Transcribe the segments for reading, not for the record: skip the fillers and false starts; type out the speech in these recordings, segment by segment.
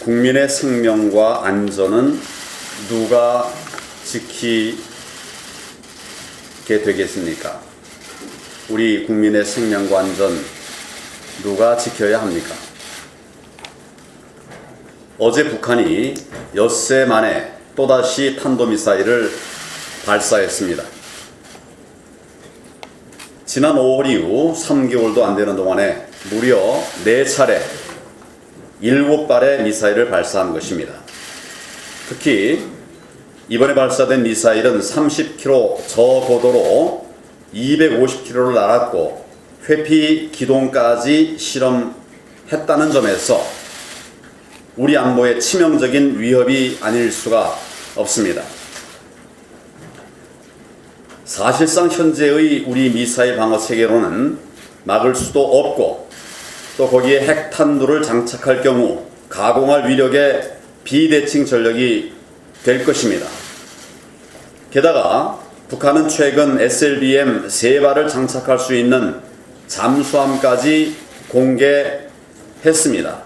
국민의 생명과 안전은 누가 지키게 되겠습니까? 우리 국민의 생명과 안전 누가 지켜야 합니까? 어제 북한이 엿새 만에 또다시 탄도미사일을 발사했습니다. 지난 5월 이후 3개월도 안 되는 동안에 무려 4차례 7발의 미사일을 발사한 것입니다. 특히 이번에 발사된 미사일은 30km 저고도로 250km를 날았고 회피 기동까지 실험했다는 점에서 우리 안보에 치명적인 위협이 아닐 수가 없습니다. 사실상 현재의 우리 미사일 방어 체계로는 막을 수도 없고 또 거기에 핵탄두를 장착할 경우 가공할 위력의 비대칭 전력이 될 것입니다. 게다가 북한은 최근 SLBM 3발을 장착할 수 있는 잠수함까지 공개했습니다.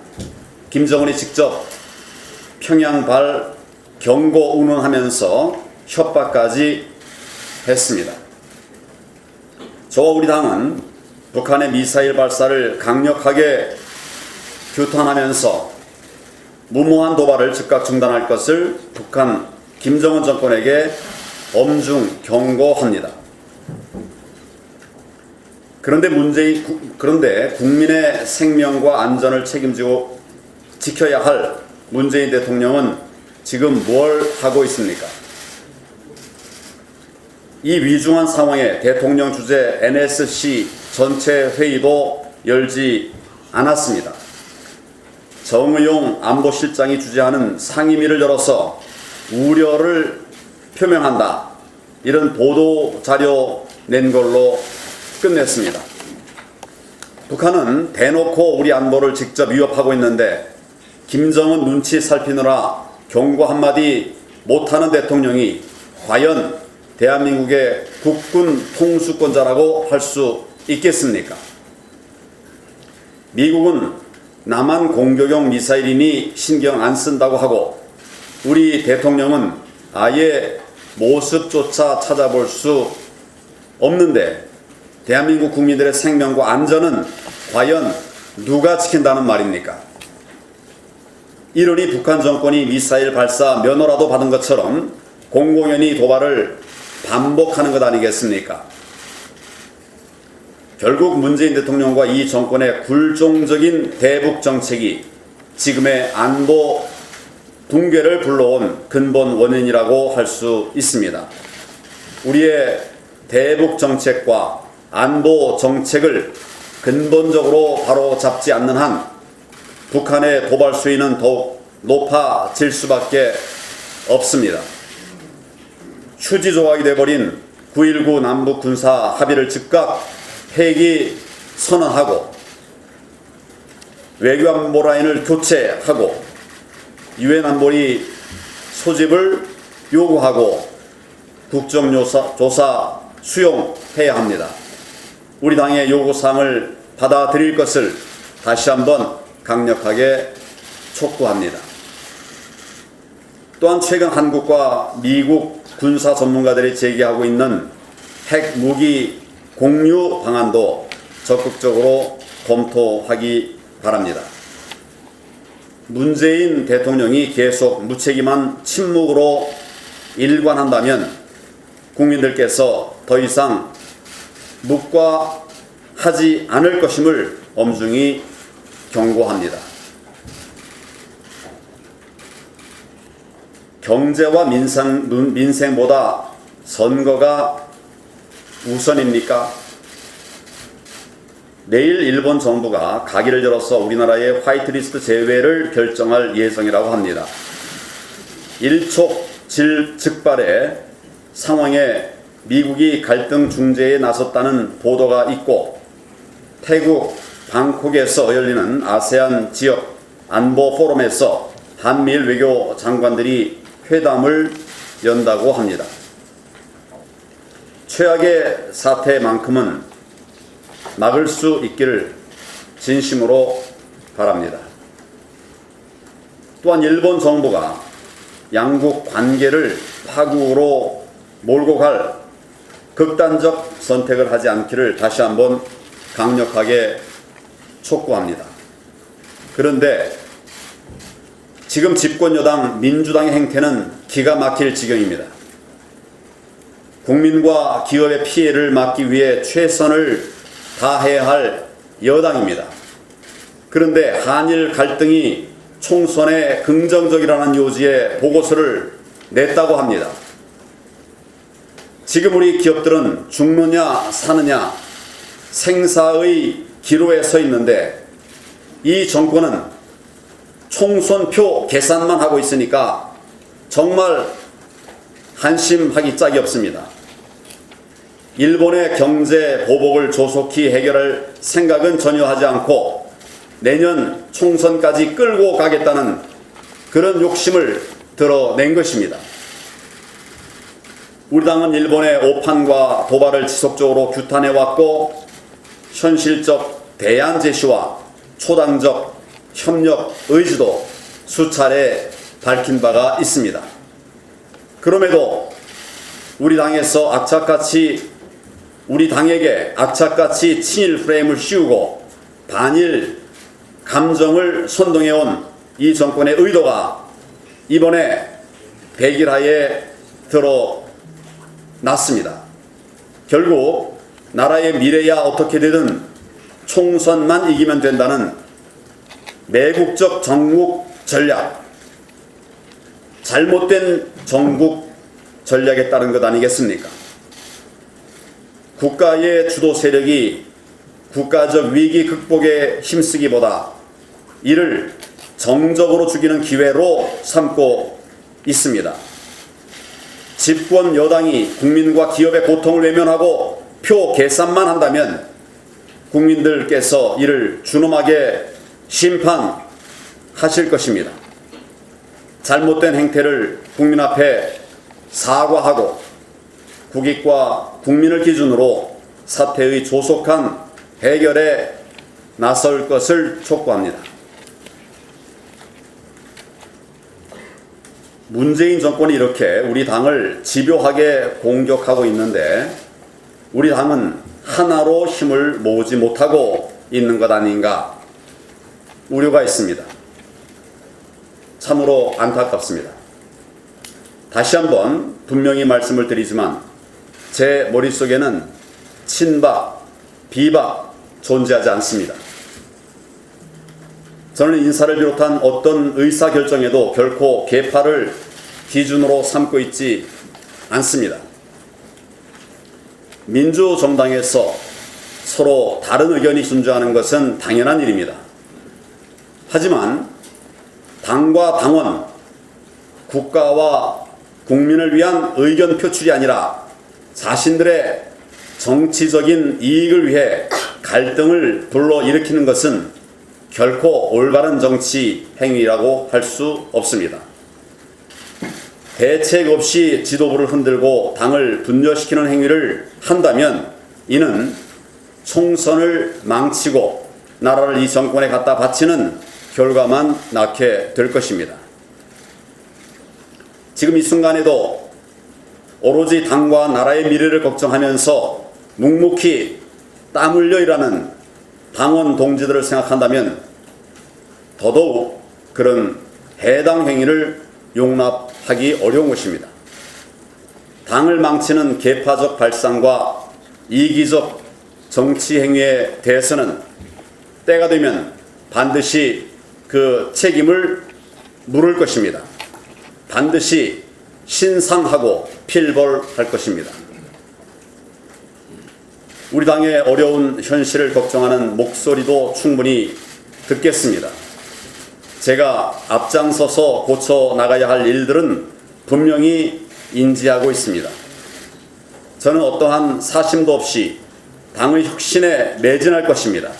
김정은이 직접 평양발 경고 운운하면서 협박까지 했습니다. 저와 우리 당은 북한의 미사일 발사를 강력하게 규탄하면서 무모한 도발을 즉각 중단할 것을 북한 김정은 정권에게 엄중 경고합니다. 그런데 국민의 생명과 안전을 책임지고 지켜야 할 문재인 대통령은 지금 뭘 하고 있습니까? 이 위중한 상황에 대통령 주재 NSC 전체 회의도 열지 않았습니다. 정의용 안보실장이 주재하는 상임위를 열어서 우려를 표명한다. 이런 보도 자료 낸 걸로 끝냈습니다. 북한은 대놓고 우리 안보를 직접 위협하고 있는데 김정은 눈치 살피느라 경고 한마디 못하는 대통령이 과연 대한민국의 국군 통수권자라고 할 수 있겠습니까? 미국은 남한 공격용 미사일이니 신경 안 쓴다고 하고 우리 대통령은 아예 모습조차 찾아볼 수 없는데 대한민국 국민들의 생명과 안전은 과연 누가 지킨다는 말입니까? 이러니 북한 정권이 미사일 발사 면허라도 받은 것처럼 공공연히 도발을 반복하는 것 아니겠습니까? 결국 문재인 대통령과 이 정권의 굴종적인 대북 정책이 지금의 안보 붕괴를 불러온 근본 원인이라고 할 수 있습니다. 우리의 대북 정책과 안보 정책을 근본적으로 바로 잡지 않는 한 북한의 도발 수위는 더욱 높아질 수밖에 없습니다. 휴지 조각이 돼버린 9.19 남북 군사 합의를 즉각 폐기 선언하고 외교안보 라인을 교체하고 유엔 안보리 소집을 요구하고 국정조사 수용해야 합니다. 우리 당의 요구사항을 받아들일 것을 다시 한번 강력하게 촉구합니다. 또한 최근 한국과 미국 군사 전문가들이 제기하고 있는 핵무기 공유 방안도 적극적으로 검토하기 바랍니다. 문재인 대통령이 계속 무책임한 침묵으로 일관한다면 국민들께서 더 이상 묵과하지 않을 것임을 엄중히 경고합니다. 경제와 민생보다 선거가 우선입니까? 내일 일본 정부가 가기를 열어서 우리나라의 화이트리스트 제외를 결정할 예정이라고 합니다. 일촉즉발의 상황에 미국이 갈등 중재에 나섰다는 보도가 있고 태국 방콕에서 열리는 아세안 지역 안보 포럼에서 한미일 외교 장관들이 회담을 연다고 합니다. 최악의 사태만큼은 막을 수 있기를 진심으로 바랍니다. 또한 일본 정부가 양국 관계를 파국으로 몰고 갈 극단적 선택을 하지 않기를 다시 한번 강력하게 촉구합니다. 그런데 지금 집권 여당 민주당의 행태는 기가 막힐 지경입니다. 국민과 기업의 피해를 막기 위해 최선을 다해야 할 여당입니다. 그런데 한일 갈등이 총선에 긍정적이라는 요지의 보고서를 냈다고 합니다. 지금 우리 기업들은 죽느냐 사느냐 생사의 기로에 서 있는데 이 정권은 총선표 계산만 하고 있으니까 정말 한심하기 짝이 없습니다. 일본의 경제 보복을 조속히 해결할 생각은 전혀 하지 않고 내년 총선까지 끌고 가겠다는 그런 욕심을 드러낸 것입니다. 우리 당은 일본의 오판과 도발을 지속적으로 규탄해왔고 현실적 대안 제시와 초당적 협력 의지도 수차례 밝힌 바가 있습니다. 그럼에도 우리 당에게 악착같이 친일 프레임을 씌우고 반일 감정을 선동해온 이 정권의 의도가 이번에 백일하에 드러났습니다. 결국 나라의 미래야 어떻게 되든 총선만 이기면 된다는 매국적 전국 전략, 잘못된 전국 전략에 따른 것 아니겠습니까? 국가의 주도 세력이 국가적 위기 극복에 힘쓰기보다 이를 정적으로 죽이는 기회로 삼고 있습니다. 집권 여당이 국민과 기업의 고통을 외면하고 표 계산만 한다면 국민들께서 이를 준엄하게 심판하실 것입니다. 잘못된 행태를 국민 앞에 사과하고 국익과 국민을 기준으로 사태의 조속한 해결에 나설 것을 촉구합니다. 문재인 정권이 이렇게 우리 당을 집요하게 공격하고 있는데 우리 당은 하나로 힘을 모으지 못하고 있는 것 아닌가 우려가 있습니다. 참으로 안타깝습니다. 다시 한번 분명히 말씀을 드리지만 제 머릿속에는 친박, 비박 존재하지 않습니다. 저는 인사를 비롯한 어떤 의사결정에도 결코 계파를 기준으로 삼고 있지 않습니다. 민주정당에서 서로 다른 의견이 존재하는 것은 당연한 일입니다. 하지만 당과 당원, 국가와 국민을 위한 의견 표출이 아니라 자신들의 정치적인 이익을 위해 갈등을 불러일으키는 것은 결코 올바른 정치 행위라고 할 수 없습니다. 대책 없이 지도부를 흔들고 당을 분열시키는 행위를 한다면 이는 총선을 망치고 나라를 이 정권에 갖다 바치는 결과만 낳게 될 것입니다. 지금 이 순간에도 오로지 당과 나라의 미래를 걱정하면서 묵묵히 땀 흘려 일하는 당원 동지들을 생각한다면 더더욱 그런 해당 행위를 용납하기 어려운 것입니다. 당을 망치는 계파적 발상과 이기적 정치 행위에 대해서는 때가 되면 반드시 그 책임을 물을 것입니다. 반드시 신상하고 필벌할 것입니다. 우리 당의 어려운 현실을 걱정하는 목소리도 충분히 듣겠습니다. 제가 앞장서서 고쳐 나가야 할 일들은 분명히 인지하고 있습니다. 저는 어떠한 사심도 없이 당의 혁신에 매진할 것입니다.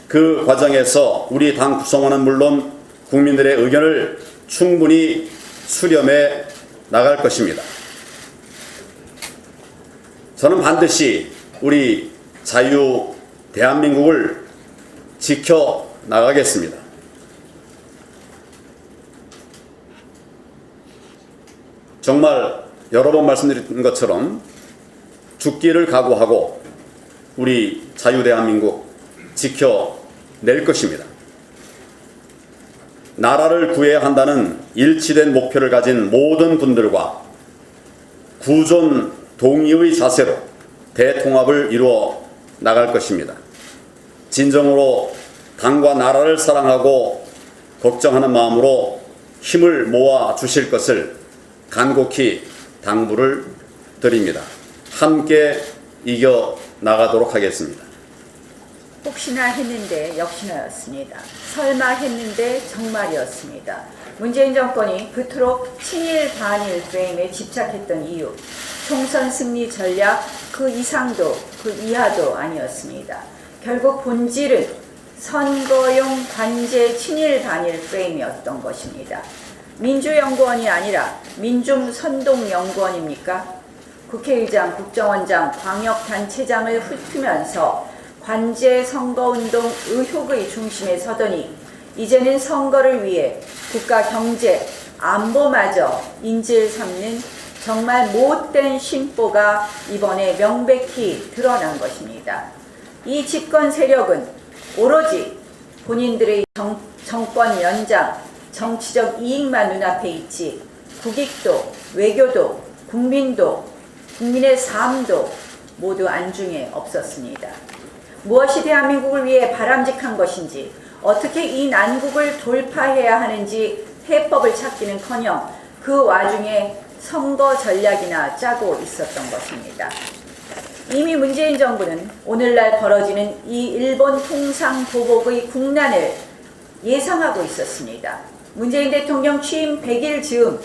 그 과정에서 우리 당 구성원은 물론 국민들의 의견을 충분히 수렴해 나갈 것입니다. 저는 반드시 우리 자유 대한민국을 지켜 나가겠습니다. 정말 여러 번 말씀드린 것처럼 죽기를 각오하고 우리 자유대한민국 지켜낼 것입니다. 나라를 구해야 한다는 일치된 목표를 가진 모든 분들과 구존 동의의 자세로 대통합을 이루어 나갈 것입니다. 진정으로 당과 나라를 사랑하고 걱정하는 마음으로 힘을 모아 주실 것을 간곡히 당부를 드립니다. 함께 이겨 나가도록 하겠습니다. 혹시나 했는데 역시나였습니다. 설마 했는데 정말이었습니다. 문재인 정권이 그토록 친일 반일 프레임에 집착했던 이유, 총선 승리 전략 그 이상도 그 이하도 아니었습니다. 결국 본질은 선거용 관제 친일 반일 프레임이었던 것입니다. 민주연구원이 아니라 민중선동연구원입니까? 국회의장, 국정원장, 광역단체장을 훑으면서 관제 선거운동 의혹의 중심에 서더니 이제는 선거를 위해 국가 경제, 안보마저 인질 삼는 정말 못된 심보가 이번에 명백히 드러난 것입니다. 이 집권 세력은 오로지 본인들의 정권 연장, 정치적 이익만 눈앞에 있지 국익도, 외교도, 국민도, 국민의 삶도 모두 안중에 없었습니다. 무엇이 대한민국을 위해 바람직한 것인지, 어떻게 이 난국을 돌파해야 하는지 해법을 찾기는커녕 그 와중에 선거 전략이나 짜고 있었던 것입니다. 이미 문재인 정부는 오늘날 벌어지는 이 일본 통상 보복의 국난을 예상하고 있었습니다. 문재인 대통령 취임 100일 즈음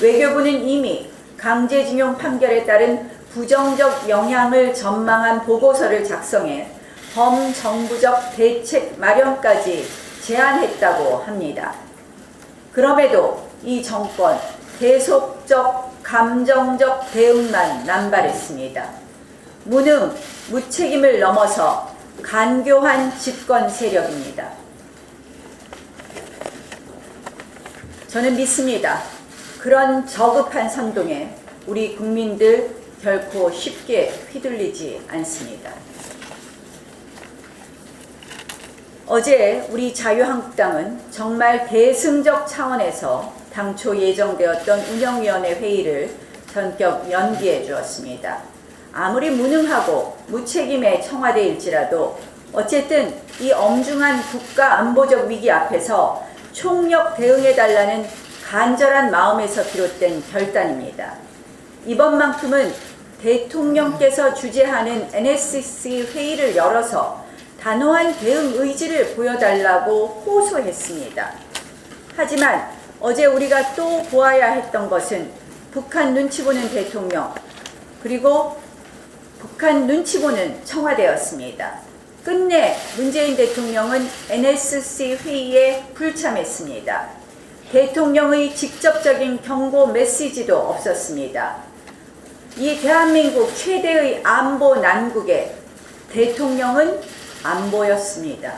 외교부는 이미 강제징용 판결에 따른 부정적 영향을 전망한 보고서를 작성해 범정부적 대책 마련까지 제안했다고 합니다. 그럼에도 이 정권 계속적 감정적 대응만 남발했습니다. 무능, 무책임을 넘어서 간교한 집권 세력입니다. 저는 믿습니다. 그런 저급한 선동에 우리 국민들 결코 쉽게 휘둘리지 않습니다. 어제 우리 자유한국당은 정말 대승적 차원에서 당초 예정되었던 운영위원회 회의를 전격 연기해 주었습니다. 아무리 무능하고 무책임의 청와대일지라도 어쨌든 이 엄중한 국가 안보적 위기 앞에서 총력 대응해달라는 간절한 마음에서 비롯된 결단입니다. 이번만큼은 대통령께서 주재하는 NSC 회의를 열어서 단호한 대응 의지를 보여달라고 호소했습니다. 하지만 어제 우리가 또 보아야 했던 것은 북한 눈치 보는 대통령, 그리고 북한 눈치 보는 청와대였습니다. 끝내 문재인 대통령은 NSC 회의에 불참했습니다. 대통령의 직접적인 경고 메시지도 없었습니다. 이 대한민국 최대의 안보 난국에 대통령은 안 보였습니다.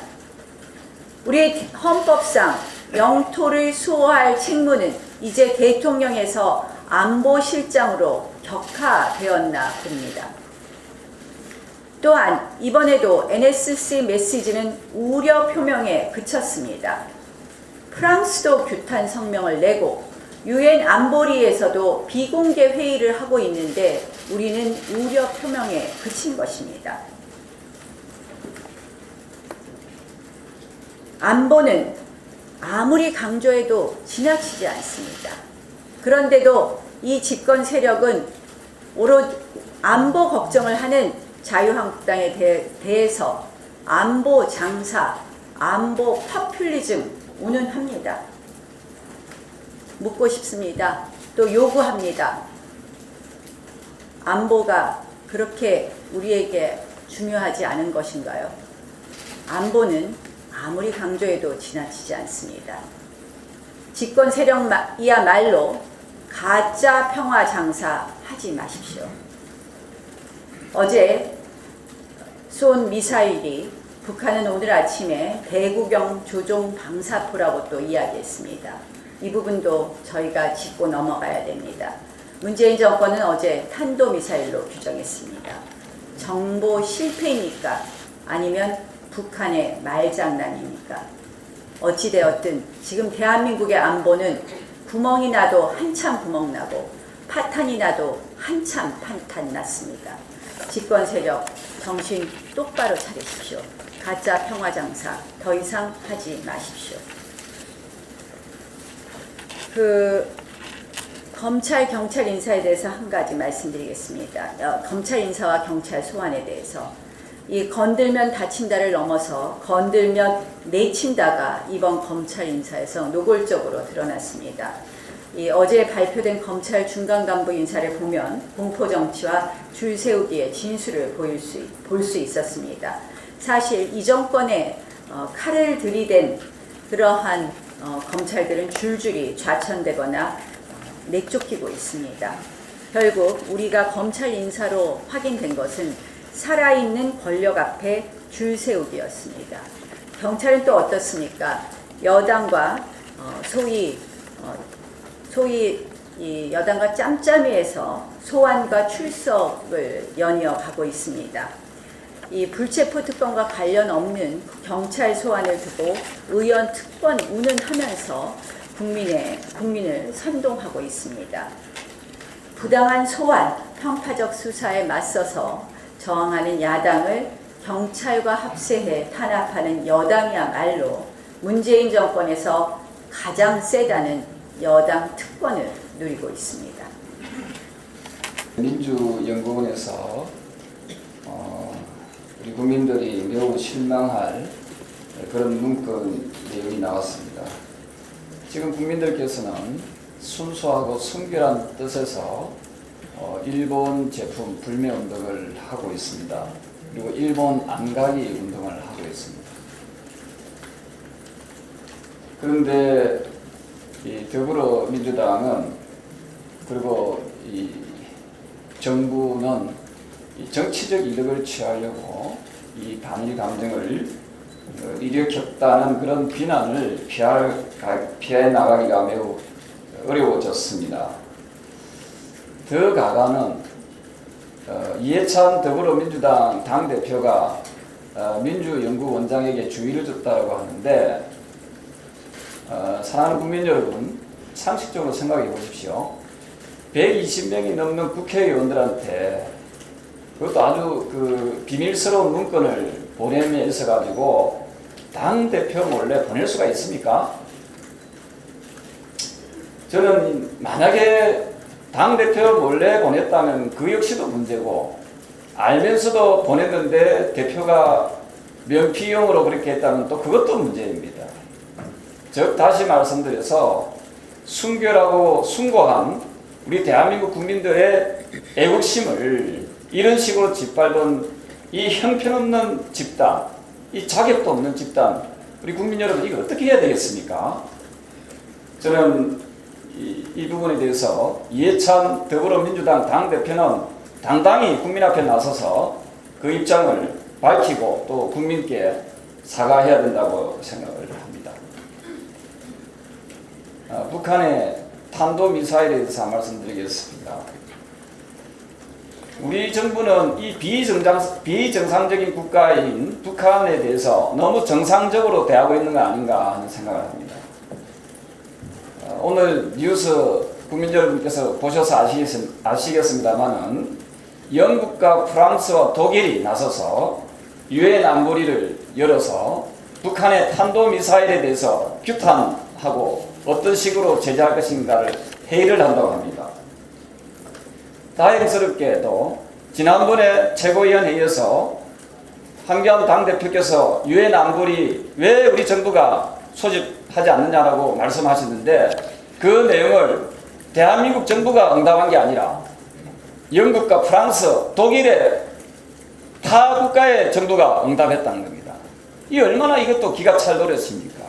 우리의 헌법상 영토를 수호할 책무는 이제 대통령에서 안보실장으로 격하되었나 봅니다. 또한 이번에도 NSC 메시지는 우려 표명에 그쳤습니다. 프랑스도 규탄 성명을 내고 유엔 안보리에서도 비공개 회의를 하고 있는데 우리는 우려 표명에 그친 것입니다. 안보는 아무리 강조해도 지나치지 않습니다. 그런데도 이 집권 세력은 오롯이 안보 걱정을 하는 자유한국당에 대해서 안보 장사, 안보 퍼퓰리즘 운운합니다. 묻고 싶습니다. 또 요구합니다. 안보가 그렇게 우리에게 중요하지 않은 것인가요? 안보는 아무리 강조해도 지나치지 않습니다. 집권 세력이야말로 가짜 평화 장사 하지 마십시오. 어제 쏜 미사일이 북한은 오늘 아침에 대구경 조종 방사포라고 또 이야기했습니다. 이 부분도 저희가 짚고 넘어가야 됩니다. 문재인 정권은 어제 탄도미사일로 규정했습니다. 정보 실패입니까? 아니면 북한의 말장난입니까? 어찌되었든 지금 대한민국의 안보는 구멍이 나도 한참 구멍 나고 파탄이 나도 한참 파탄 났습니다. 집권 세력 정신 똑바로 차리십시오. 가짜 평화 장사 더 이상 하지 마십시오. 검찰, 경찰 인사에 대해서 한 가지 말씀드리겠습니다. 검찰 인사와 경찰 소환에 대해서 이 건들면 다친다를 넘어서 건들면 내친다가 이번 검찰 인사에서 노골적으로 드러났습니다. 이 어제 발표된 검찰 중간 간부 인사를 보면 공포 정치와 줄 세우기의 진수를 볼 수 있었습니다. 사실 이 정권에 칼을 들이댄 그러한 검찰들은 줄줄이 좌천되거나 내쫓기고 있습니다. 결국 우리가 검찰 인사로 확인된 것은 살아있는 권력 앞에 줄 세우기였습니다. 경찰은 또 어떻습니까? 여당과 소위 이 여당과 짬짬이해서 소환과 출석을 연이어 가고 있습니다. 이 불체포 특권과 관련 없는 경찰 소환을 두고 의원 특권 운운하면서 국민을 선동하고 있습니다. 부당한 소환, 편파적 수사에 맞서서 저항하는 야당을 경찰과 합세해 탄압하는 여당이야말로 문재인 정권에서 가장 세다는 여당 특권을 누리고 있습니다. 민주연구원에서 우리 국민들이 매우 실망할 그런 문건 내용이 나왔습니다. 지금 국민들께서는 순수하고 순결한 뜻에서 일본 제품 불매 운동을 하고 있습니다. 그리고 일본 안가기 운동을 하고 있습니다. 그런데 이 더불어민주당은 그리고 이 정부는 이 정치적 이득을 취하려고 이 반일 감정을 일으켰다는 그런 비난을 피해 나가기가 매우 어려워졌습니다. 더 가가는 이해찬 더불어민주당 당대표가 민주연구원장에게 주의를 줬다고 하는데 사랑하는 국민 여러분, 상식적으로 생각해 보십시오. 120명이 넘는 국회의원들한테 그것도 아주 비밀스러운 문건을 보내며 있어가지고 당대표 몰래 보낼 수가 있습니까? 저는 만약에 당대표 몰래 보냈다면 그 역시도 문제고, 알면서도 보냈는데 대표가 면피용으로 그렇게 했다면 또 그것도 문제입니다. 즉 다시 말씀드려서 순결하고 숭고한 우리 대한민국 국민들의 애국심을 이런 식으로 짓밟은 이 형편없는 집단, 이 자격도 없는 집단, 우리 국민 여러분 이거 어떻게 해야 되겠습니까? 저는 이 부분에 대해서 이해찬 더불어민주당 당대표는 당당히 국민 앞에 나서서 그 입장을 밝히고 또 국민께 사과해야 된다고 생각을 합니다. 북한의 탄도미사일에 대해서 말씀드리겠습니다. 우리 정부는 이 비정상적인 국가인 북한에 대해서 너무 정상적으로 대하고 있는 거 아닌가 하는 생각을 합니다. 오늘 뉴스 국민 여러분께서 보셔서 아시겠습니다만은 영국과 프랑스와 독일이 나서서 유엔 안보리를 열어서 북한의 탄도미사일에 대해서 규탄하고 어떤 식으로 제재할 것인가를 회의를 한다고 합니다. 다행스럽게도 지난번에 최고위원회의에서 황교안 당대표께서 유엔 안보리 왜 우리 정부가 소집하지 않느냐라고 말씀하시는데 그 내용을 대한민국 정부가 응답한 게 아니라 영국과 프랑스, 독일의 타 국가의 정부가 응답했다는 겁니다. 이 얼마나 이것도 기가 찰 노릇입니까?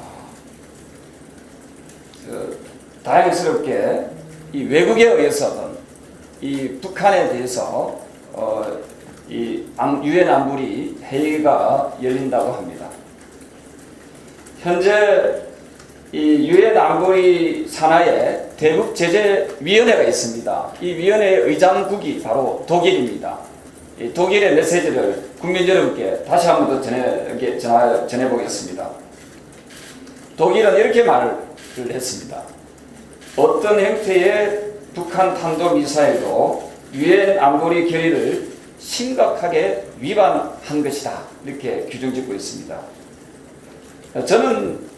다행스럽게 이 외국에 의해서는 이 북한에 대해서 이 유엔 안보리 회의가 열린다고 합니다. 현재 이 유엔 안보리 산하에 대북 제재 위원회가 있습니다. 이 위원회의 의장국이 바로 독일입니다. 이 독일의 메시지를 국민 여러분께 다시 한 번 더 전해보겠습니다. 독일은 이렇게 말을 했습니다. 어떤 형태의 북한 탄도미사일도 유엔 안보리 결의를 심각하게 위반한 것이다. 이렇게 규정짓고 있습니다. 저는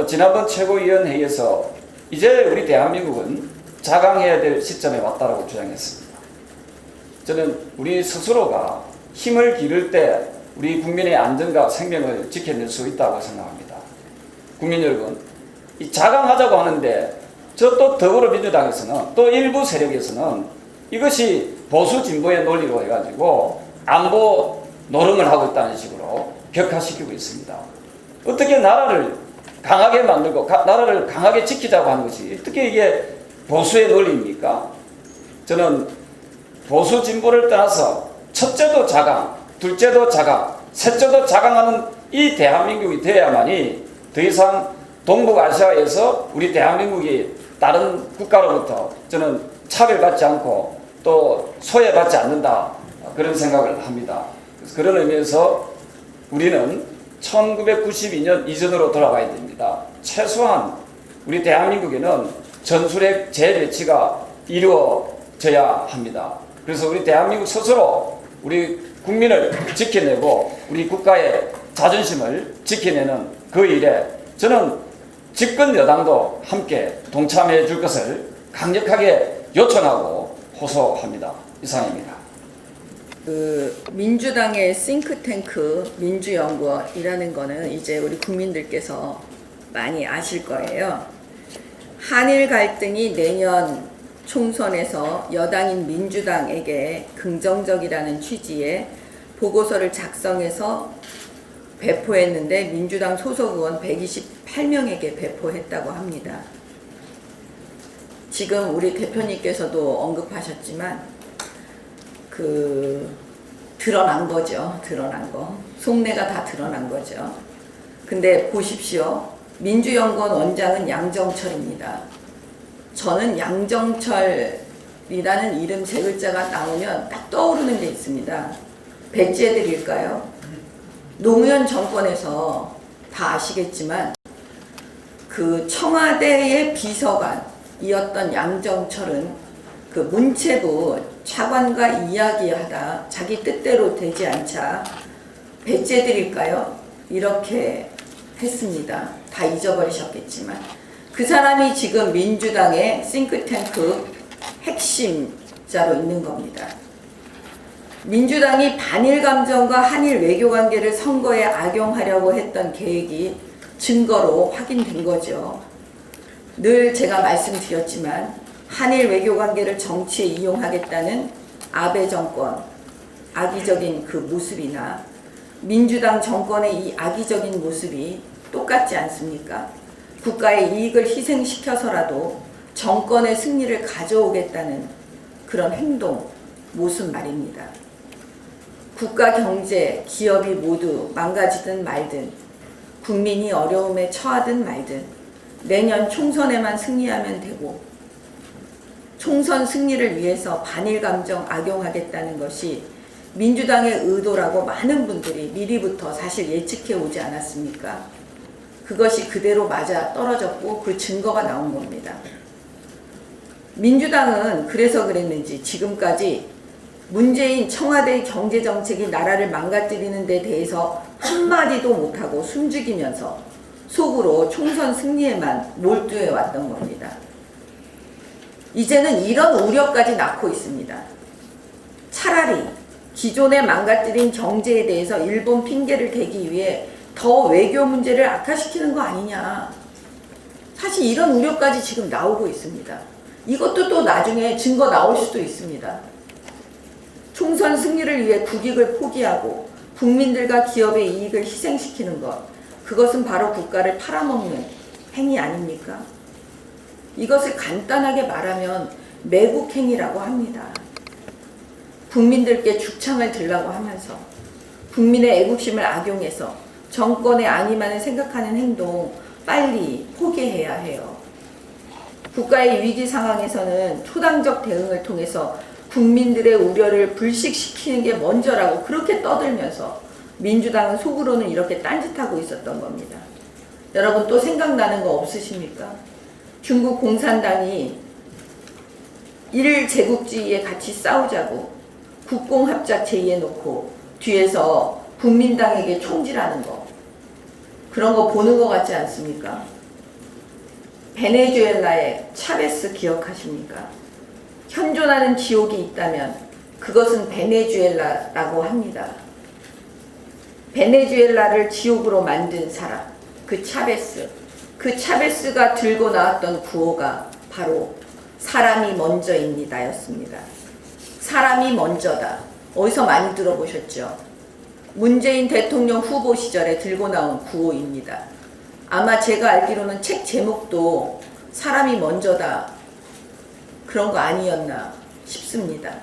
지난번 최고위원회에서 이제 우리 대한민국은 자강해야 될 시점에 왔다고 주장했습니다. 저는 우리 스스로가 힘을 기를 때 우리 국민의 안전과 생명을 지켜낼 수 있다고 생각합니다. 국민 여러분, 이 자강하자고 하는데 저 또 더불어민주당에서는 또 일부 세력에서는 이것이 보수 진보의 논리로 해가지고 안보 노름을 하고 있다는 식으로 격화시키고 있습니다. 어떻게 나라를 강하게 만들고 나라를 강하게 지키자고 하는 것이 어떻게 이게 보수의 논리입니까? 저는 보수 진보를 떠나서 첫째도 자강, 둘째도 자강, 셋째도 자강하는 이 대한민국이 되어야만이 더 이상 동북아시아에서 우리 대한민국이 다른 국가로부터 저는 차별받지 않고 또 소외받지 않는다, 그런 생각을 합니다. 그래서 그런 의미에서 우리는 1992년 이전으로 돌아가야 됩니다. 최소한 우리 대한민국에는 전술핵 재배치가 이루어져야 합니다. 그래서 우리 대한민국 스스로 우리 국민을 지켜내고 우리 국가의 자존심을 지켜내는 그 일에 저는 집권 여당도 함께 동참해 줄 것을 강력하게 요청하고 호소합니다. 이상입니다. 민주당의 싱크탱크 민주연구원이라는 거는 이제 우리 국민들께서 많이 아실 거예요. 한일 갈등이 내년 총선에서 여당인 민주당에게 긍정적이라는 취지의 보고서를 작성해서 배포했는데 민주당 소속 의원 128명에게 배포했다고 합니다. 지금 우리 대표님께서도 언급하셨지만 드러난 거죠. 드러난 거. 속내가 다 드러난 거죠. 근데 보십시오. 민주연구원 원장은 양정철입니다. 저는 양정철이라는 이름 세 글자가 나오면 딱 떠오르는 게 있습니다. 배째들일까요? 노무현 정권에서 다 아시겠지만 그 청와대의 비서관이었던 양정철은 그 문체부 차관과 이야기하다 자기 뜻대로 되지 않자 배째들일까요? 이렇게 했습니다. 다 잊어버리셨겠지만 그 사람이 지금 민주당의 싱크탱크 핵심자로 있는 겁니다. 민주당이 반일 감정과 한일 외교 관계를 선거에 악용하려고 했던 계획이 증거로 확인된 거죠. 늘 제가 말씀드렸지만 한일 외교 관계를 정치에 이용하겠다는 아베 정권 악의적인 그 모습이나 민주당 정권의 이 악의적인 모습이 똑같지 않습니까? 국가의 이익을 희생시켜서라도 정권의 승리를 가져오겠다는 그런 행동, 모습 말입니다. 국가 경제, 기업이 모두 망가지든 말든 국민이 어려움에 처하든 말든 내년 총선에만 승리하면 되고 총선 승리를 위해서 반일 감정 악용하겠다는 것이 민주당의 의도라고 많은 분들이 미리부터 사실 예측해 오지 않았습니까? 그것이 그대로 맞아 떨어졌고 그 증거가 나온 겁니다. 민주당은 그래서 그랬는지 지금까지 문재인 청와대의 경제정책이 나라를 망가뜨리는 데 대해서 한마디도 못하고 숨죽이면서 속으로 총선 승리에만 몰두해 왔던 겁니다. 이제는 이런 우려까지 낳고 있습니다. 차라리 기존에 망가뜨린 경제에 대해서 일본 핑계를 대기 위해 더 외교 문제를 악화시키는 거 아니냐. 사실 이런 우려까지 지금 나오고 있습니다. 이것도 또 나중에 증거 나올 수도 있습니다. 총선 승리를 위해 국익을 포기하고 국민들과 기업의 이익을 희생시키는 것, 그것은 바로 국가를 팔아먹는 행위 아닙니까? 이것을 간단하게 말하면 매국행위라고 합니다. 국민들께 죽창을 들라고 하면서 국민의 애국심을 악용해서 정권의 안위만을 생각하는 행동, 빨리 포기해야 해요. 국가의 위기 상황에서는 초당적 대응을 통해서 국민들의 우려를 불식시키는 게 먼저라고 그렇게 떠들면서 민주당은 속으로는 이렇게 딴짓하고 있었던 겁니다. 여러분 또 생각나는 거 없으십니까? 중국 공산당이 일제국주의에 같이 싸우자고 국공합작 제의해놓고 뒤에서 국민당에게 총질하는 거, 그런 거 보는 거 같지 않습니까? 베네수엘라의 차베스 기억하십니까? 현존하는 지옥이 있다면 그것은 베네수엘라라고 합니다. 베네수엘라를 지옥으로 만든 사람, 그 차베스. 그 차베스가 들고 나왔던 구호가 바로 사람이 먼저입니다 였습니다. 사람이 먼저다. 어디서 많이 들어보셨죠? 문재인 대통령 후보 시절에 들고 나온 구호입니다. 아마 제가 알기로는 책 제목도 사람이 먼저다 그런 거 아니었나 싶습니다.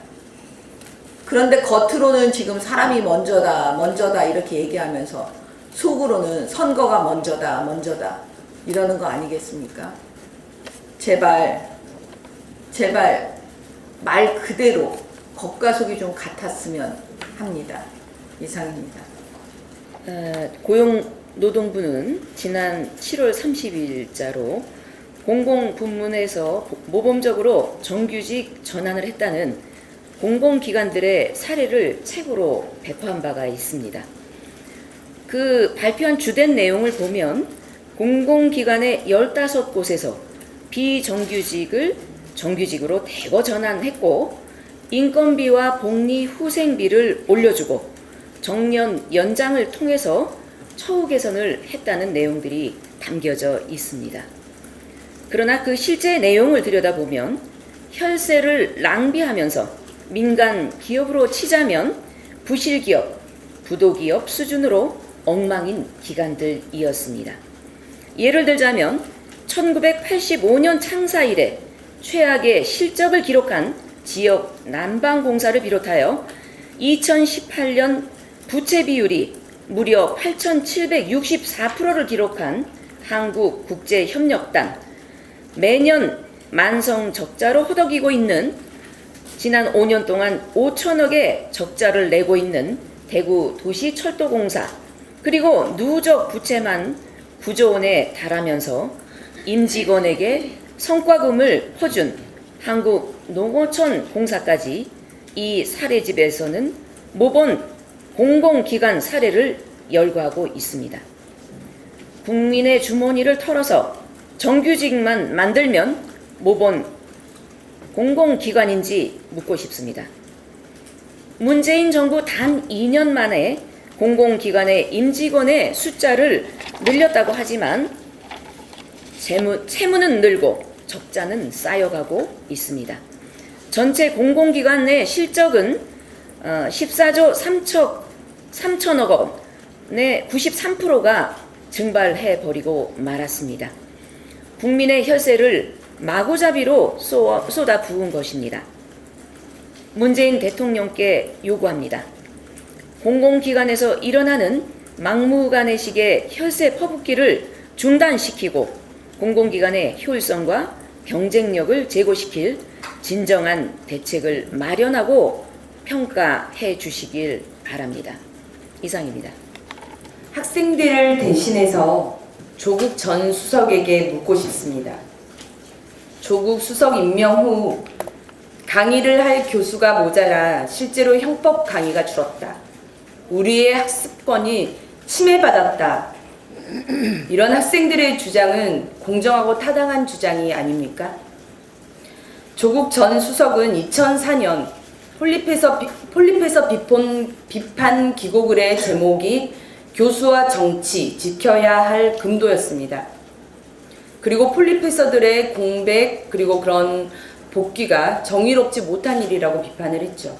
그런데 겉으로는 지금 사람이 먼저다 이렇게 얘기하면서 속으로는 선거가 먼저다 이러는 거 아니겠습니까? 제발 말 그대로 겉과 속이 좀 같았으면 합니다. 이상입니다. 고용노동부는 지난 7월 30일자로 공공부문에서 모범적으로 정규직 전환을 했다는 공공기관들의 사례를 책으로 배포한 바가 있습니다. 그 발표한 주된 내용을 보면 공공기관의 15곳에서 비정규직을 정규직으로 대거 전환했고 인건비와 복리 후생비를 올려주고 정년 연장을 통해서 처우 개선을 했다는 내용들이 담겨져 있습니다. 그러나 그 실제 내용을 들여다보면 혈세를 낭비하면서 민간 기업으로 치자면 부실기업, 부도기업 수준으로 엉망인 기관들이었습니다. 예를 들자면 1985년 창사 이래 최악의 실적을 기록한 지역 난방공사를 비롯하여 2018년 부채 비율이 무려 8,764%를 기록한 한국국제협력단, 매년 만성 적자로 허덕이고 있는 지난 5년 동안 5천억의 적자를 내고 있는 대구 도시철도공사, 그리고 누적 부채만 9조 원에 달하면서 임직원에게 성과금을 퍼준 한국농어촌 공사까지 이 사례집에서는 모범 공공기관 사례를 열거하고 있습니다. 국민의 주머니를 털어서 정규직만 만들면 모범 공공기관인지 묻고 싶습니다. 문재인 정부 단 2년 만에 공공기관의 임직원의 숫자를 늘렸다고 하지만 채무는 늘고 적자는 쌓여가고 있습니다. 전체 공공기관 내 실적은 14조 3천억 원의 93%가 증발해버리고 말았습니다. 국민의 혈세를 마구잡이로 쏟아 부은 것입니다. 문재인 대통령께 요구합니다. 공공기관에서 일어나는 막무가내식의 혈세 퍼붓기를 중단시키고 공공기관의 효율성과 경쟁력을 제고시킬 진정한 대책을 마련하고 평가해 주시길 바랍니다. 이상입니다. 학생들을 대신해서 조국 전 수석에게 묻고 싶습니다. 조국 수석 임명 후 강의를 할 교수가 모자라 실제로 형법 강의가 줄었다. 우리의 학습권이 침해받았다. 이런 학생들의 주장은 공정하고 타당한 주장이 아닙니까? 조국 전 수석은 2004년 폴립에서 비판 기고글의 제목이 교수와 정치 지켜야 할 금도였습니다. 그리고 폴리페서들의 공백 그리고 그런 복귀가 정의롭지 못한 일이라고 비판을 했죠.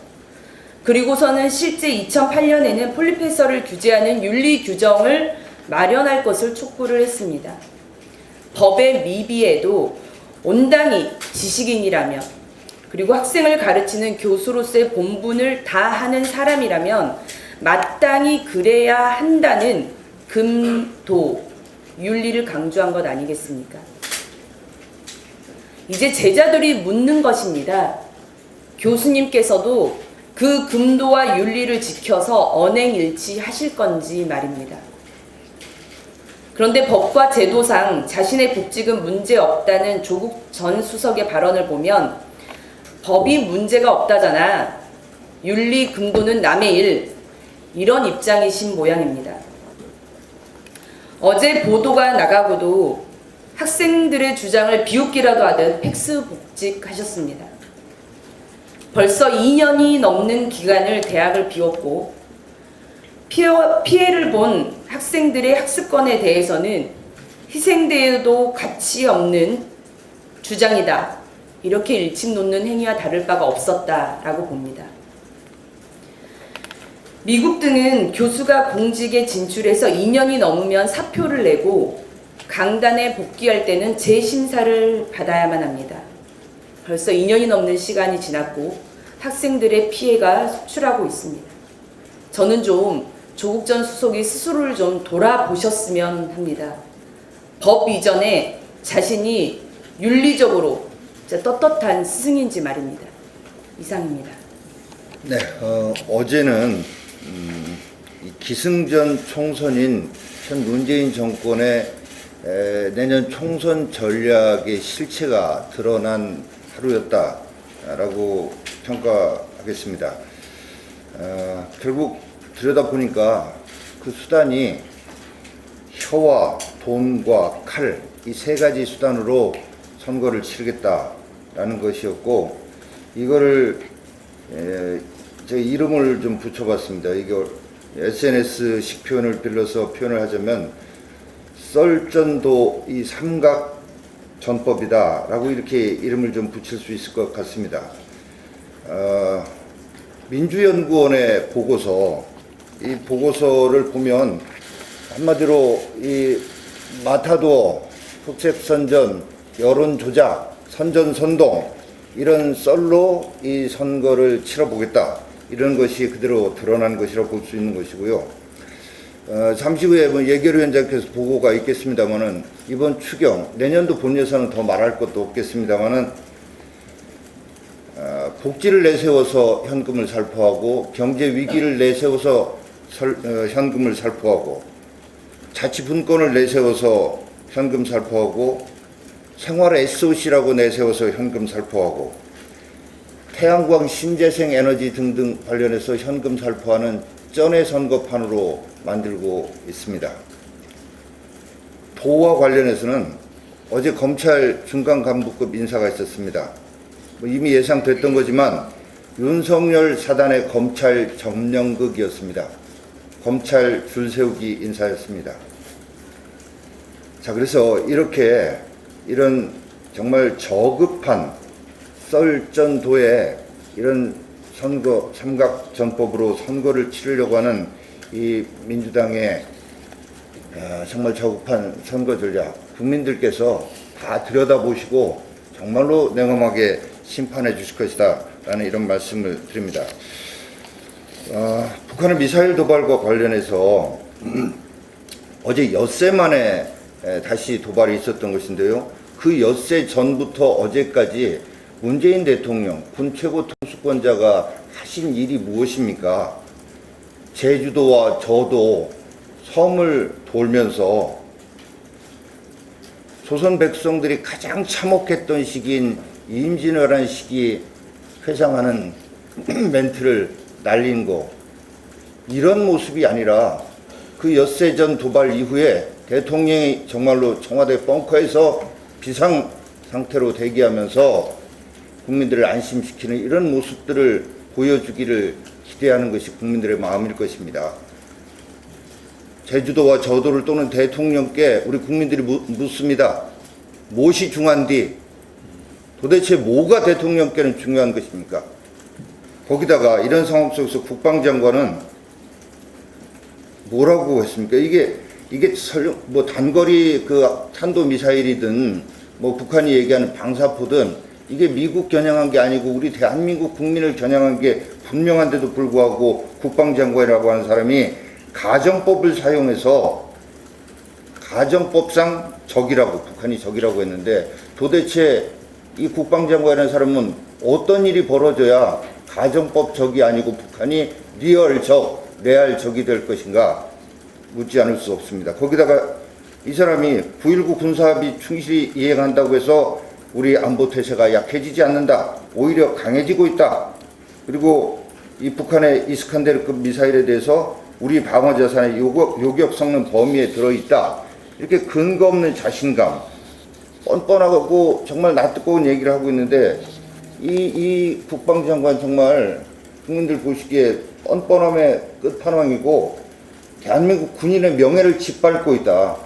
그리고서는 실제 2008년에는 폴리페서를 규제하는 윤리 규정을 마련할 것을 촉구를 했습니다. 법의 미비에도 온당히 지식인이라면 그리고 학생을 가르치는 교수로서의 본분을 다하는 사람이라면 마땅히 그래야 한다는 금도 윤리를 강조한 것 아니겠습니까? 이제 제자들이 묻는 것입니다. 교수님께서도 그 금도와 윤리를 지켜서 언행일치하실 건지 말입니다. 그런데 법과 제도상 자신의 복직은 문제 없다는 조국 전 수석의 발언을 보면 법이 문제가 없다잖아. 윤리 금도는 남의 일. 이런 입장이신 모양입니다. 어제 보도가 나가고도 학생들의 주장을 비웃기라도 하듯 팩스 복직하셨습니다. 벌써 2년이 넘는 기간을 대학을 비웠고 피해를 본 학생들의 학습권에 대해서는 희생대에도 가치 없는 주장이다. 이렇게 일침 놓는 행위와 다를 바가 없었다라고 봅니다. 미국 등은 교수가 공직에 진출해서 2년이 넘으면 사표를 내고 강단에 복귀할 때는 재심사를 받아야만 합니다. 벌써 2년이 넘는 시간이 지났고 학생들의 피해가 속출하고 있습니다. 저는 좀 조국 전 수석이 스스로를 좀 돌아보셨으면 합니다. 법 이전에 자신이 윤리적으로 떳떳한 스승인지 말입니다. 이상입니다. 네, 어제는 이 기승전 총선인 현 문재인 정권의 내년 총선 전략의 실체가 드러난 하루였다라고 평가하겠습니다. 결국 들여다보니까 그 수단이 혀와 돈과 칼, 이 세 가지 수단으로 선거를 치르겠다라는 것이었고, 이거를 제가 이름을 좀 붙여봤습니다. 이거 SNS식 표현을 빌려서 표현을 하자면 썰전도 이 삼각 전법이다라고 이렇게 이름을 좀 붙일 수 있을 것 같습니다. 민주연구원의 보고서, 이 보고서를 보면 한마디로 이 마타도어, 흑색선전, 여론조작, 선전선동 이런 썰로 이 선거를 치러보겠다, 이런 것이 그대로 드러난 것이라고 볼 수 있는 것이고요. 잠시 후에 뭐 예결위원장께서 보고가 있겠습니다만은 이번 추경, 내년도 본 예산은 더 말할 것도 없겠습니다만은 복지를 내세워서 현금을 살포하고 경제 위기를 내세워서 현금을 살포하고 자치분권을 내세워서 현금 살포하고 생활 SOC라고 내세워서 현금 살포하고 태양광 신재생 에너지 등등 관련해서 현금 살포하는 쩐의 선거판으로 만들고 있습니다. 도와 관련해서는 어제 검찰 중간간부급 인사가 있었습니다. 이미 예상됐던 거지만 윤석열 사단의 검찰 점령극이었습니다. 검찰 줄세우기 인사였습니다. 자, 그래서 이런 정말 저급한 썰전도에 이런 선거 삼각전법으로 선거를 치르려고 하는 이 민주당의 정말 저급한 선거 전략, 국민들께서 다 들여다보시고 정말로 냉엄하게 심판해 주실 것이다 라는 이런 말씀을 드립니다. 북한의 미사일 도발과 관련해서 어제 엿새 만에 다시 도발이 있었던 것인데요. 그 엿새 전부터 어제까지 문재인 대통령, 군 최고 통수권자가 하신 일이 무엇입니까? 제주도와 저도 섬을 돌면서 조선 백성들이 가장 참혹했던 시기인 임진왜란 시기 회상하는 멘트를 날린 거, 이런 모습이 아니라 그 엿새전 도발 이후에 대통령이 정말로 청와대 벙커에서 비상 상태로 대기하면서 국민들을 안심시키는 이런 모습들을 보여주기를 기대하는 것이 국민들의 마음일 것입니다. 제주도와 저도를 또는 대통령께 우리 국민들이 묻습니다. 무엇이 중요한디? 도대체 뭐가 대통령께는 중요한 것입니까? 거기다가 이런 상황 속에서 국방장관은 뭐라고 했습니까? 이게 뭐 단거리 그 탄도 미사일이든 뭐 북한이 얘기하는 방사포든 이게 미국 겨냥한 게 아니고 우리 대한민국 국민을 겨냥한 게 분명한데도 불구하고 국방장관이라고 하는 사람이 가정법을 사용해서 가정법상 적이라고, 북한이 적이라고 했는데 도대체 이 국방장관이라는 사람은 어떤 일이 벌어져야 가정법 적이 아니고 북한이 리얼 적, 레알 적이 될 것인가 묻지 않을 수 없습니다. 거기다가 이 사람이 9.19 군사합의 충실히 이행한다고 해서 우리 안보 태세가 약해지지 않는다, 오히려 강해지고 있다. 그리고 이 북한의 이스칸데르급 미사일에 대해서 우리 방어 자산의 요격 성능 범위에 들어있다. 이렇게 근거 없는 자신감, 뻔뻔하고 정말 낯뜨거운 얘기를 하고 있는데 이 국방장관 정말 국민들 보시기에 뻔뻔함의 끝판왕이고 대한민국 군인의 명예를 짓밟고 있다.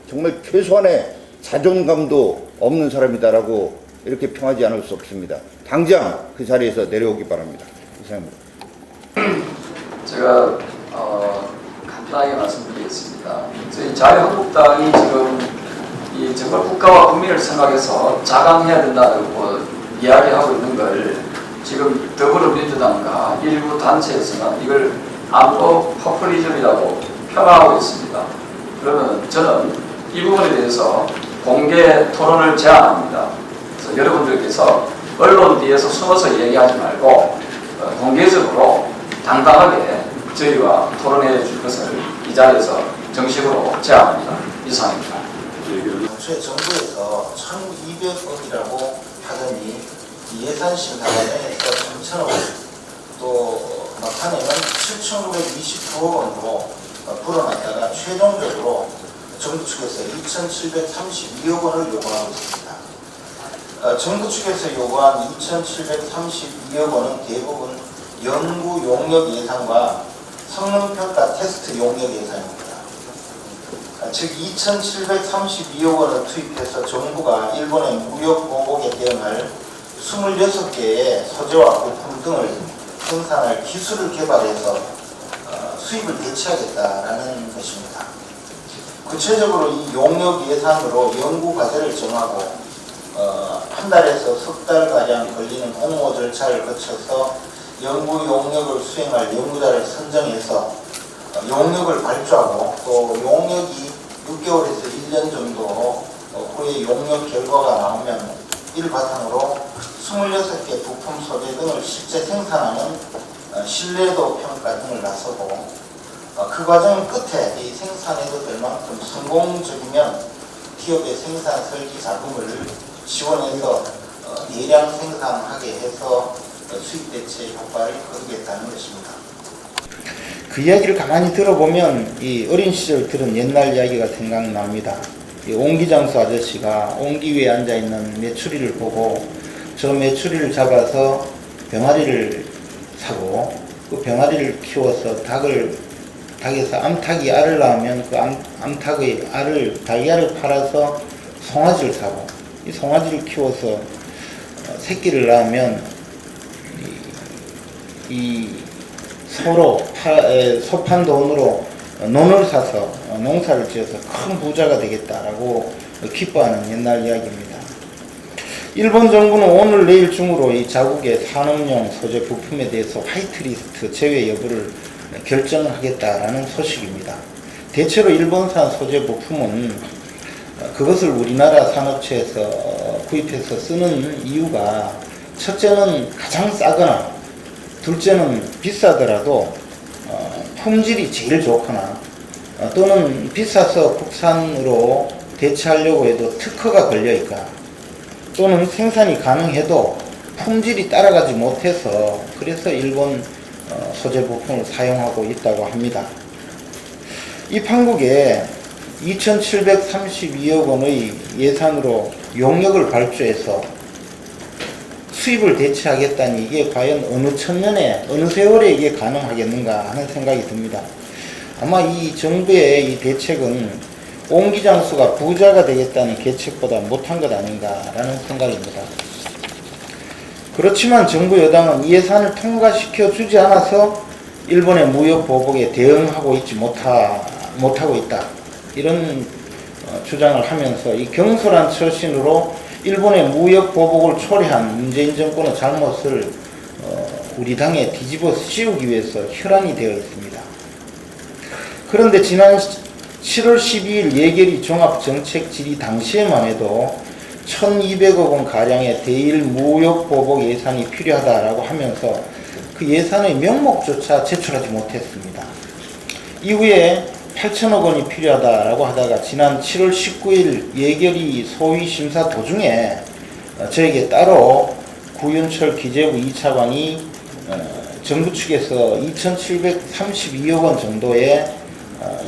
정말 최소한의 자존감도 없는 사람이다라고 이렇게 평하지 않을 수 없습니다. 당장 그 자리에서 내려오기 바랍니다. 이상입니다. 제가 간단하게 말씀드리겠습니다. 저희 자유한국당이 지금 이 정말 국가와 국민을 생각해서 자강해야 된다고 이야기하고 있는 걸 지금 더불어민주당과 일부 단체에서는 이걸 안보 포퓰리즘이라고 평가하고 있습니다. 그러면 저는 이 부분에 대해서 공개 토론을 제안합니다. 그래서 여러분들께서 언론 뒤에서 숨어서 얘기하지 말고 공개적으로 당당하게 저희와 토론해 줄 것을 이 자리에서 정식으로 제안합니다. 이상입니다. 당초에 정부에서 1,200억이라고 하더니 예산 심사관에서 3,000억, 또 막판에는 7,929억 원으로 불어났다가 최종적으로 정부 측에서 2,732억 원을 요구하고 있습니다. 정부 측에서 요구한 2,732억 원은 대부분 연구 용역 예산과 성능평가 테스트 용역 예산입니다. 즉 2,732억 원을 투입해서 정부가 일본의 무역 보복에 대응할 26개의 소재와 부품 등을 생산할 기술을 개발해서 수입을 대체하겠다라는 것입니다. 구체적으로 이 용역 예산으로 연구 과제를 정하고 한 달에서 석 달가량 걸리는 공모 절차를 거쳐서 연구 용역을 수행할 연구자를 선정해서 용역을 발주하고 또 용역이 6개월에서 1년 정도 후에 용역 결과가 나오면 이를 바탕으로 26개 부품 소재 등을 실제 생산하는 신뢰도 평가 등을 나서고 그 과정 끝에 이 생산해도 될 만큼 성공적이면 기업의 생산 설계 자금을 지원해서 대량 생산하게 해서 수입 대체 효과를 거두겠다는 것입니다. 그 이야기를 가만히 들어보면 이 어린 시절 들은 옛날 이야기가 생각납니다. 이 옹기장수 아저씨가 옹기 위에 앉아있는 메추리를 보고 저 메추리를 잡아서 병아리를 사고 그 병아리를 키워서 닭에서 암탉이 알을 낳으면 그 암탉의 달걀을 팔아서 송아지를 사고 이 송아지를 키워서 새끼를 낳으면 이 서로 소판 돈으로 논을 사서 농사를 지어서 큰 부자가 되겠다라고 기뻐하는 옛날 이야기입니다. 일본 정부는 오늘 내일 중으로 이 자국의 산업용 소재 부품에 대해서 화이트리스트 제외 여부를 결정하겠다라는 소식입니다. 대체로 일본산 소재 부품은 그것을 우리나라 산업체에서 구입해서 쓰는 이유가 첫째는 가장 싸거나 둘째는 비싸더라도 품질이 제일 좋거나 또는 비싸서 국산으로 대체하려고 해도 특허가 걸려있거나 또는 생산이 가능해도 품질이 따라가지 못해서 그래서 일본 소재 부품을 사용하고 있다고 합니다. 이 판국에 2,732억 원의 예산으로 용역을 발주해서 수입을 대체하겠다니 이게 과연 어느 천년에 어느 세월에 이게 가능하겠는가 하는 생각이 듭니다. 아마 이 정부의 이 대책은 옹기장수가 부자가 되겠다는 계책보다 못한 것 아닌가라는 생각입니다. 그렇지만 정부 여당은 이 예산을 통과시켜 주지 않아서 일본의 무역 보복에 대응하고 있지 못하고 있다. 이런 주장을 하면서 이 경솔한 처신으로 일본의 무역 보복을 초래한 문재인 정권의 잘못을 우리 당에 뒤집어 씌우기 위해서 혈안이 되어 있습니다. 그런데 지난 7월 12일 예결위 종합정책 질의 당시에만 해도 1200억 원 가량의 대일 무역보복 예산이 필요하다라고 하면서 그 예산의 명목조차 제출하지 못했습니다. 이후에 8천억 원이 필요하다라고 하다가 지난 7월 19일 예결위 소위 심사 도중에 저에게 따로 구윤철 기재부 2차관이 정부 측에서 2,732억 원 정도의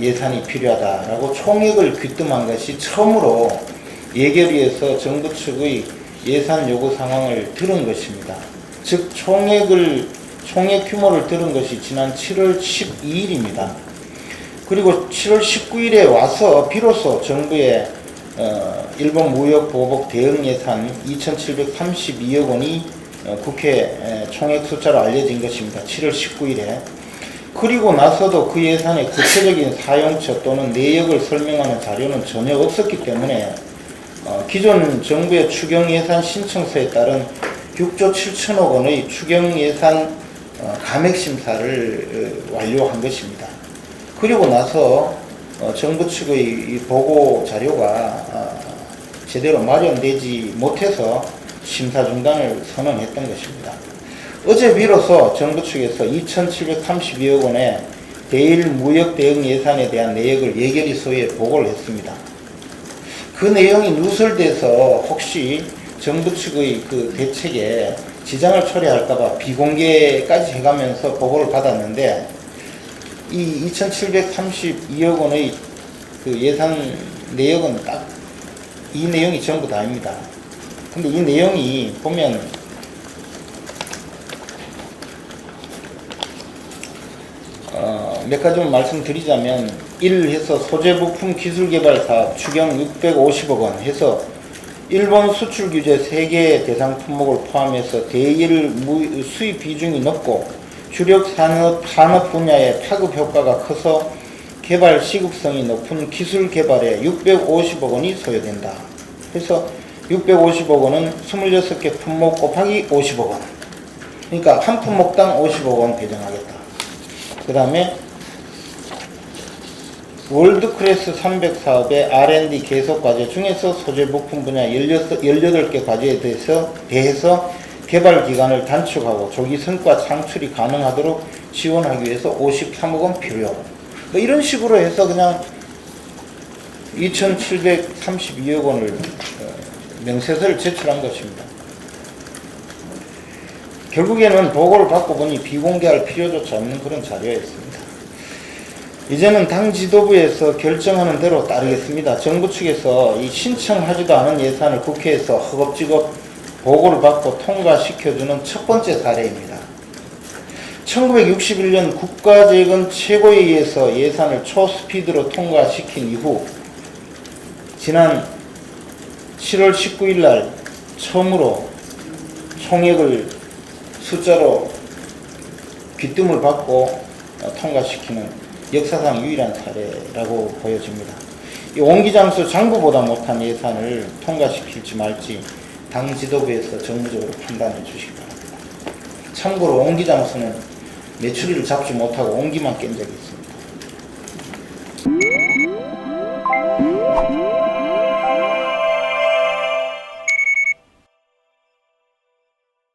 예산이 필요하다라고 총액을 귀뜸한 것이 처음으로 예결위에서 정부 측의 예산 요구 상황을 들은 것입니다. 즉 총액 규모를 들은 것이 지난 7월 12일입니다. 그리고 7월 19일에 와서 비로소 정부의 일본 무역 보복 대응 예산 2,732억 원이 국회 총액 숫자로 알려진 것입니다. 7월 19일에. 그리고 나서도 그 예산의 구체적인 사용처 또는 내역을 설명하는 자료는 전혀 없었기 때문에 기존 정부의 추경 예산 신청서에 따른 6조 7천억 원의 추경 예산 감액 심사를 완료한 것입니다. 그리고 나서 정부 측의 이 보고 자료가 제대로 마련되지 못해서 심사 중단을 선언했던 것입니다. 어제 비로소 정부 측에서 2,732억 원의 대일 무역 대응 예산에 대한 내역을 예결위소에 보고를 했습니다. 그 내용이 누설돼서 혹시 정부 측의 그 대책에 지장을 초래할까봐 비공개까지 해가면서 보고를 받았는데 이 2,732억 원의 그 예산 내역은 딱 이 내용이 전부 다입니다. 근데 이 내용이 보면 몇 가지만 말씀드리자면 1 해서 소재부품 기술개발 사업 추경 650억 원 해서 일본 수출 규제 3개 대상 품목을 포함해서 대일 수입 비중이 높고 주력 산업 분야의 파급 효과가 커서 개발 시급성이 높은 기술 개발에 650억 원이 소요된다. 그래서 650억 원은 26개 품목 곱하기 50억 원. 그러니까 한 품목당 50억 원 배정하겠다. 그 다음에 월드클래스 300 사업의 R&D 계속 과제 중에서 소재 부품 분야 18개 과제에 대해서 개발 기간을 단축하고 조기 성과 창출이 가능하도록 지원하기 위해서 53억 원 필요. 뭐 이런 식으로 해서 그냥 2,732억 원을 명세서를 제출한 것입니다. 결국에는 보고를 받고 보니 비공개할 필요조차 없는 그런 자료였습니다. 이제는 당 지도부에서 결정하는 대로 따르겠습니다. 정부 측에서 이 신청하지도 않은 예산을 국회에서 허겁지겁 보고를 받고 통과시켜주는 첫 번째 사례입니다. 1961년 국가재건 최고회의에서 예산을 초스피드로 통과시킨 이후 지난 7월 19일 날 처음으로 총액을 숫자로 귀뜸을 받고 통과시키는 역사상 유일한 사례라고 보여집니다. 이 옹기장수 장부보다 못한 예산을 통과시킬지 말지 당 지도부에서 정무적으로 판단해 주시기 바랍니다. 참고로 옹기장수는 메추리를 잡지 못하고 옹기만 깬 적이 있습니다.